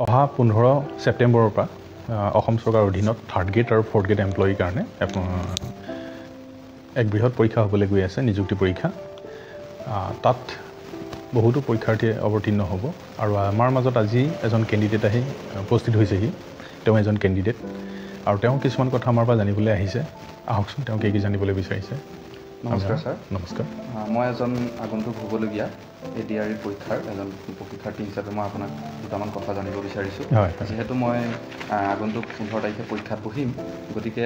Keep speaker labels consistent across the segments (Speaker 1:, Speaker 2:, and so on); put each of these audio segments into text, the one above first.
Speaker 1: অহা 15 ছেপ্টেম্বৰৰ পৰা অসম চৰকাৰৰ অধীনত 3rd গ্ৰেড আৰু 4th গ্ৰেড এমপ্লয়িৰ কাৰণে এক বৃহৎ পৰীক্ষা হ'বলৈ গৈ আছে, নিযুক্তি পৰীক্ষা। তাত বহুতো পৰীক্ষাৰ্থীয়ে অৱতীৰ্ণ হ'ব আৰু আমাৰ মাজত আজি এজন কেণ্ডিডেট আহি উপস্থিত হৈছেহি। তেওঁ এজন কেণ্ডিডেট আৰু তেওঁ কিছুমান কথা আমাৰ পৰা জানিবলৈ আহিছে। আহকচোন, তেওঁ কি জানিবলৈ বিচাৰিছে।
Speaker 2: নমস্কাৰ ছাৰ।
Speaker 1: নমস্কাৰ।
Speaker 2: মই এজন আগন্তুক হ'বলগীয়া ADRE পৰীক্ষাৰ এজন শিক্ষাৰ্থী হিচাপে মই আপোনাক দুটামান কথা জানিব বিচাৰিছোঁ। যিহেতু মই আগন্তুক 15 তাৰিখে পৰীক্ষাত বহিম, গতিকে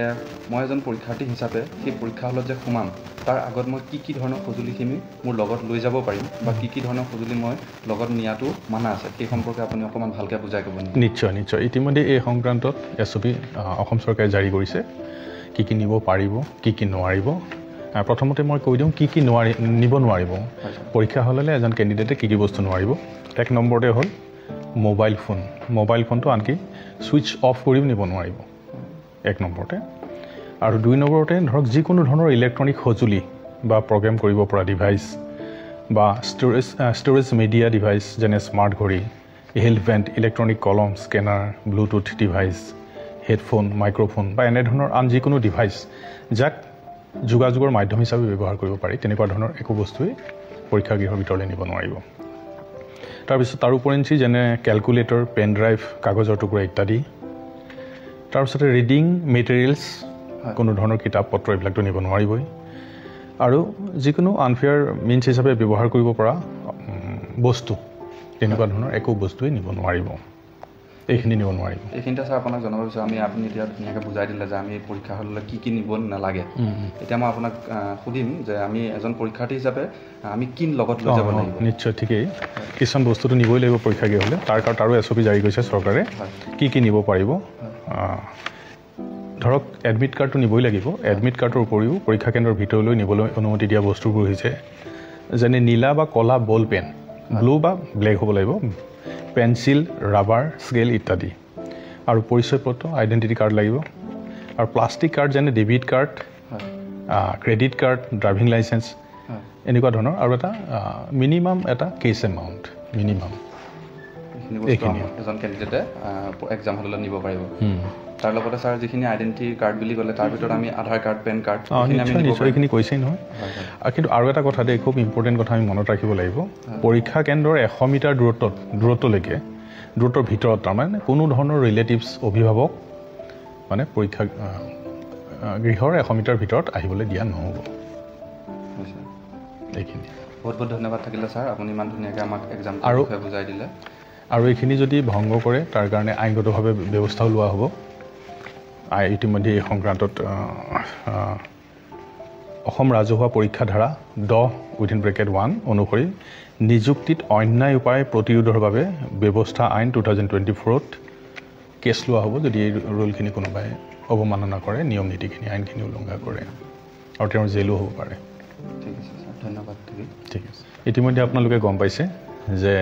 Speaker 2: মই এজন পৰীক্ষাৰ্থী হিচাপে সেই পৰীক্ষা হলত যে সোমাম তাৰ আগত মই কি ধৰণৰ সঁজুলিখিনি মোৰ লগত লৈ যাব পাৰিম বা কি ধৰণৰ সঁজুলি মই লগত নিয়াটো মানা আছে, সেই সম্পৰ্কে আপুনি অকণমান ভালকৈ বুজাই ক'ব নেকি?
Speaker 1: নিশ্চয়। ইতিমধ্যে এই সংক্ৰান্তত SOP অসম চৰকাৰে জাৰি কৰিছে, কি নিব পাৰিব, কি নোৱাৰিব। প্ৰথমতে মই কৈ দিওঁ কি নিব নোৱাৰিব। পৰীক্ষা হললৈ এজন কেণ্ডিডেটে কি বস্তু নোৱাৰিব। 1 নম্বৰতে হ'ল মোবাইল ফোনটো আনকি ছুইচ অফ কৰিও নিব নোৱাৰিব 1 নম্বৰতে। আৰু 2 নম্বৰতে ধৰক যিকোনো ধৰণৰ ইলেক্ট্ৰনিক সঁজুলি বা প্ৰগ্ৰেম কৰিব পৰা ডিভাইচ বা ষ্ট'ৰেজ মিডিয়া ডিভাইচ যেনে স্মাৰ্ট ঘড়ী, হেল্থ বেণ্ড, ইলেক্ট্ৰনিক কলম, scanner, Bluetooth device, headphone, microphone বা এনেধৰণৰ আন যিকোনো ডিভাইচ যাক যোগাযোগৰ মাধ্যম হিচাপে ব্যৱহাৰ কৰিব পাৰি, তেনেকুৱা ধৰণৰ একো বস্তুৱেই পৰীক্ষাগৃহৰ ভিতৰলৈ নিব নোৱাৰিব। তাৰপিছত তাৰ উপৰিঞ্চি যেনে কেলকুলেটৰ, পেন ড্ৰাইভ, কাগজৰ টুকুৰা ইত্যাদি। তাৰপিছতে ৰিডিং মেটেৰিয়েলছ, কোনো ধৰণৰ কিতাপ পত্ৰ এইবিলাকতো নিব নোৱাৰিবই। আৰু যিকোনো আনফেয়াৰ মিনছ হিচাপে ব্যৱহাৰ কৰিব পৰা বস্তু, তেনেকুৱা ধৰণৰ একো বস্তুৱেই নিব নোৱাৰিব। এইখিনি নিব নোৱাৰিব।
Speaker 2: এইখিনিতে ছাৰ আপোনাক জনাব বিচাৰোঁ, আপুনি এতিয়া ধুনীয়াকৈ বুজাই দিলে যে আমি পৰীক্ষা হললৈ কি নিব নালাগে। এতিয়া মই আপোনাক সুধিম যে আমি এজন পৰীক্ষাৰ্থী হিচাপে আমি কি লগত লৈ যাব লাগিব?
Speaker 1: নিশ্চয়, ঠিকেই। কিছুমান বস্তুটো নিবই লাগিব পৰীক্ষাগৃহলৈ। তাৰো SOP জাৰি কৰিছে চৰকাৰে, কি নিব পাৰিব। ধৰক এডমিট কাৰ্ডটো নিবই লাগিব। এডমিট কাৰ্ডৰ উপৰিও পৰীক্ষা কেন্দ্ৰৰ ভিতৰলৈ নিবলৈ অনুমতি দিয়া বস্তুবোৰ হৈছে যেনে নীলা বা ক'লা বল পেন, ব্লু বা ব্লেক হ'ব লাগিব, পেঞ্চিল, ৰাবাৰ, স্কেল ইত্যাদি। আৰু পৰিচয় পত্ৰ, আইডেণ্টিটি কাৰ্ড লাগিব। আৰু প্লাষ্টিক কাৰ্ড যেনে debit card, credit card, driving licence, এনেকুৱা ধৰণৰ। আৰু এটা মিনিমাম এটা কেছ এমাউণ্ট মিনিমাম।
Speaker 2: এইখিনি এজন কেণ্ডিডেটে এক্সাম হললৈ নিব পাৰিব। তাৰ লগতে ছাৰ যিখিনি আইডেণ্টিটি কাৰ্ড বুলি ক'লে তাৰ ভিতৰত আমি আধাৰ কাৰ্ড, পেন কাৰ্ড,
Speaker 1: নিশ্চয় এইখিনি কৈছেই নহয়। কিন্তু আৰু এটা কথা দেই, খুব ইম্পৰ্টেণ্ট কথা আমি মনত ৰাখিব লাগিব। পৰীক্ষা কেন্দ্ৰৰ 100 মিটাৰ দূৰত্বৰ ভিতৰত তাৰমানে কোনো ধৰণৰ ৰিলেটিভছ, অভিভাৱক মানে পৰীক্ষা গৃহৰ 100 মিটাৰ ভিতৰত আহিবলৈ দিয়া নহ'ব। এইখিনি।
Speaker 2: বহুত ধন্যবাদ থাকিলে ছাৰ, আপুনি ইমান ধুনীয়াকৈ আমাক এক্সামটোৰ বিষয়ে বুজাই দিলে।
Speaker 1: আৰু এইখিনি যদি ভংগ কৰে তাৰ কাৰণে আইনগতভাৱে ব্যৱস্থাও লোৱা হ'ব। ইতিমধ্যে এই সংক্ৰান্তত অসম ৰাজহুৱা পৰীক্ষা ধাৰা 10(1) অনুসৰি নিযুক্তিত অন্যায় উপায় প্ৰতিৰোধৰ বাবে ব্যৱস্থা আইন 2024ত কেছ লোৱা হ'ব যদি এই ৰুলখিনি কোনোবাই অৱমাননা কৰে, নিয়ম নীতিখিনি, আইনখিনি উলংঘা কৰে, আৰু তেওঁৰ জেলো হ'ব পাৰে।
Speaker 2: ঠিক আছে ছাৰ, ধন্যবাদ।
Speaker 1: ঠিক আছে। ইতিমধ্যে আপোনালোকে গম পাইছে যে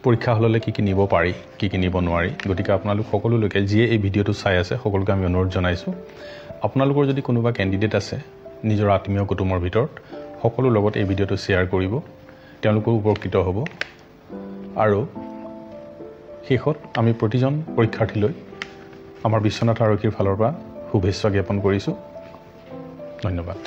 Speaker 1: পৰীক্ষা হললৈ কি নিব পাৰি, কি নিব নোৱাৰি। গতিকে আপোনালোক সকলোলৈকে যিয়ে এই ভিডিঅ'টো চাই আছে সকলোকে আমি অনুৰোধ জনাইছোঁ, আপোনালোকৰ যদি কোনোবা কেণ্ডিডেট আছে নিজৰ আত্মীয় কুটুমৰ ভিতৰত, সকলোৰ লগত এই ভিডিঅ'টো শ্বেয়াৰ কৰিব, তেওঁলোকো উপকৃত হ'ব। আৰু শেষত আমি প্ৰতিজন পৰীক্ষাৰ্থীলৈ আমাৰ বিশ্বনাথ আৰক্ষীৰ ফালৰ পৰা শুভেচ্ছা জ্ঞাপন কৰিছোঁ। ধন্যবাদ।